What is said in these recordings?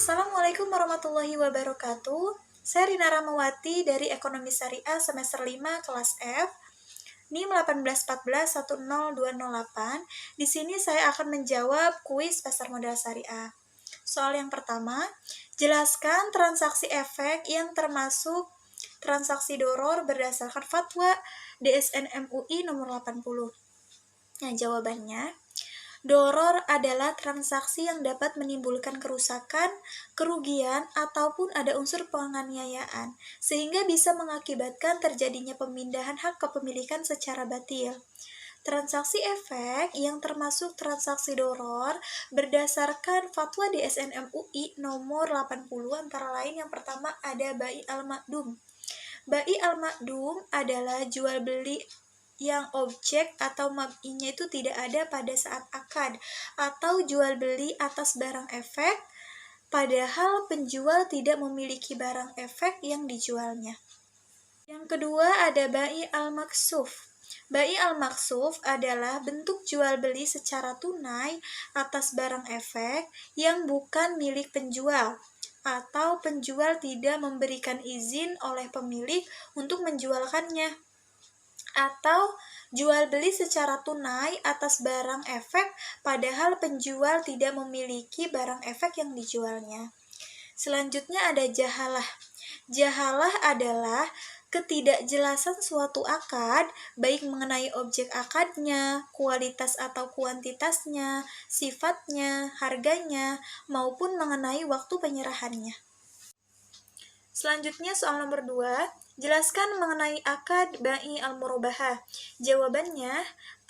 Assalamualaikum warahmatullahi wabarakatuh. Saya Rina Ramawati dari Ekonomi Syariah semester 5 kelas F. NIM 181410208. Di sini saya akan menjawab kuis pasar modal syariah. Soal yang pertama, jelaskan transaksi efek yang termasuk transaksi doror berdasarkan fatwa DSN MUI nomor 80. Nah, jawabannya, doror adalah transaksi yang dapat menimbulkan kerusakan, kerugian, ataupun ada unsur penganiayaan, sehingga bisa mengakibatkan terjadinya pemindahan hak kepemilikan secara batil. Transaksi efek yang termasuk transaksi doror berdasarkan fatwa DSN MUI nomor 80 antara lain yang pertama ada bai al-maqdum. Bai al-maqdum adalah jual beli yang objek atau mab'inya itu tidak ada pada saat akad atau jual beli atas barang efek padahal penjual tidak memiliki barang efek yang dijualnya. Yang kedua ada bai al-maksuf. Bai al-maksuf adalah bentuk jual beli secara tunai atas barang efek yang bukan milik penjual atau penjual tidak memberikan izin oleh pemilik untuk menjualkannya, atau jual beli secara tunai atas barang efek padahal penjual tidak memiliki barang efek yang dijualnya. Selanjutnya ada jahalah. Jahalah adalah ketidakjelasan suatu akad, baik mengenai objek akadnya, kualitas atau kuantitasnya, sifatnya, harganya, maupun mengenai waktu penyerahannya. Selanjutnya soal nomor 2, jelaskan mengenai akad bai al-murabahah. Jawabannya,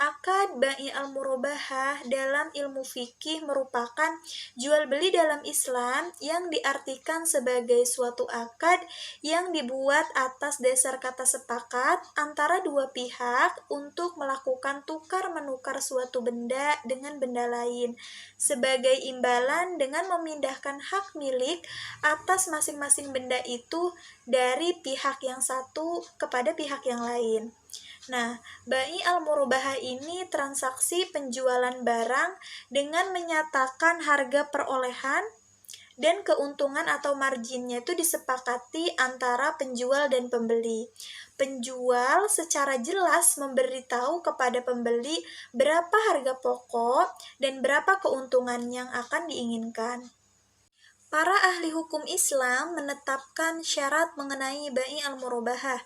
akad bai al-murabahah dalam ilmu fikih merupakan jual beli dalam Islam yang diartikan sebagai suatu akad yang dibuat atas dasar kata sepakat antara dua pihak untuk melakukan tukar-menukar suatu benda dengan benda lain sebagai imbalan dengan memindahkan hak milik atas masing-masing benda itu dari pihak yang satu kepada pihak yang lain. Nah, bai al-murabahah ini transaksi penjualan barang dengan menyatakan harga perolehan dan keuntungan atau marginnya itu disepakati antara penjual dan pembeli. Penjual secara jelas memberitahu kepada pembeli berapa harga pokok dan berapa keuntungan yang akan diinginkan. Para ahli hukum Islam menetapkan syarat mengenai bai al-murabahah.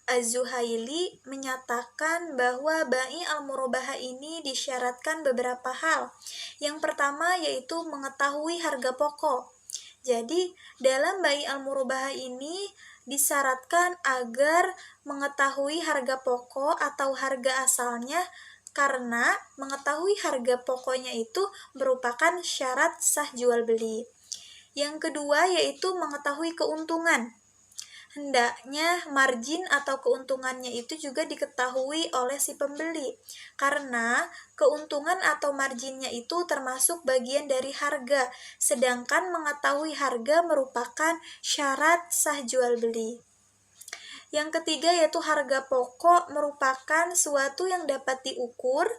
Az-Zuhaili menyatakan bahwa bai al-murabahah ini disyaratkan beberapa hal. Yang pertama yaitu mengetahui harga pokok. Jadi, dalam bai al-murabahah ini disyaratkan agar mengetahui harga pokok atau harga asalnya karena mengetahui harga pokoknya itu merupakan syarat sah jual beli. Yang kedua yaitu mengetahui keuntungan. Hendaknya margin atau keuntungannya itu juga diketahui oleh si pembeli, karena keuntungan atau marginnya itu termasuk bagian dari harga, sedangkan mengetahui harga merupakan syarat sah jual beli. Yang ketiga yaitu harga pokok merupakan suatu yang dapat diukur,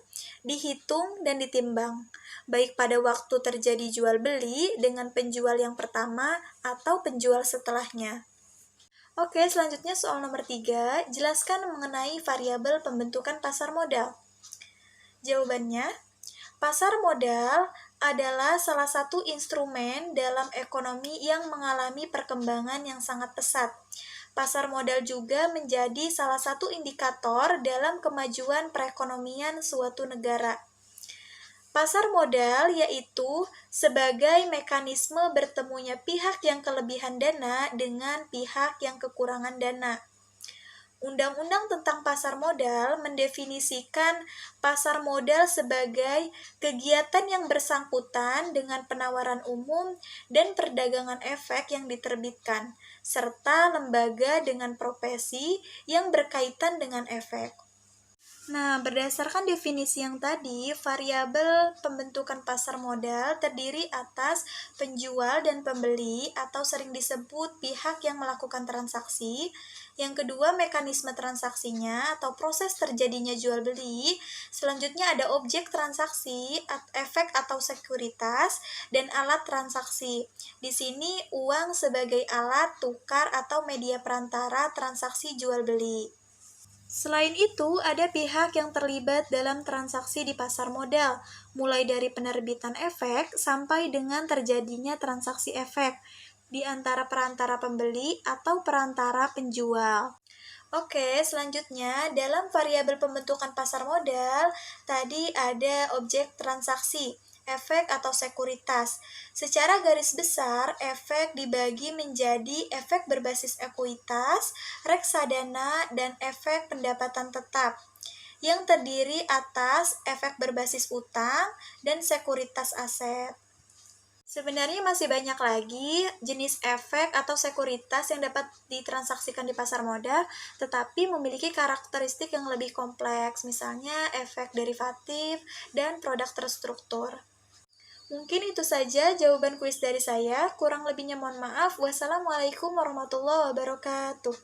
dihitung, dan ditimbang, baik pada waktu terjadi jual beli dengan penjual yang pertama atau penjual setelahnya. Oke, selanjutnya soal nomor 3, jelaskan mengenai variabel pembentukan pasar modal. Jawabannya, pasar modal adalah salah satu instrumen dalam ekonomi yang mengalami perkembangan yang sangat pesat. Pasar modal juga menjadi salah satu indikator dalam kemajuan perekonomian suatu negara. Pasar modal yaitu sebagai mekanisme bertemunya pihak yang kelebihan dana dengan pihak yang kekurangan dana. Undang-undang tentang pasar modal mendefinisikan pasar modal sebagai kegiatan yang bersangkutan dengan penawaran umum dan perdagangan efek yang diterbitkan, serta lembaga dengan profesi yang berkaitan dengan efek. Nah, berdasarkan definisi yang tadi, variabel pembentukan pasar modal terdiri atas penjual dan pembeli atau sering disebut pihak yang melakukan transaksi. Yang kedua, mekanisme transaksinya atau proses terjadinya jual beli. Selanjutnya ada objek transaksi, efek atau sekuritas, dan alat transaksi. Di sini uang sebagai alat tukar atau media perantara transaksi jual beli. Selain itu, ada pihak yang terlibat dalam transaksi di pasar modal, mulai dari penerbitan efek sampai dengan terjadinya transaksi efek di antara perantara pembeli atau perantara penjual. Oke, selanjutnya dalam variabel pembentukan pasar modal, tadi ada objek transaksi, efek atau sekuritas. Secara garis besar, efek dibagi menjadi efek berbasis ekuitas, reksadana, dan efek pendapatan tetap yang terdiri atas efek berbasis utang dan sekuritas aset. Sebenarnya masih banyak lagi jenis efek atau sekuritas yang dapat ditransaksikan di pasar modal, tetapi memiliki karakteristik yang lebih kompleks, misalnya efek derivatif dan produk terstruktur. Mungkin itu saja jawaban kuis dari saya. Kurang lebihnya mohon maaf. Wassalamualaikum warahmatullahi wabarakatuh.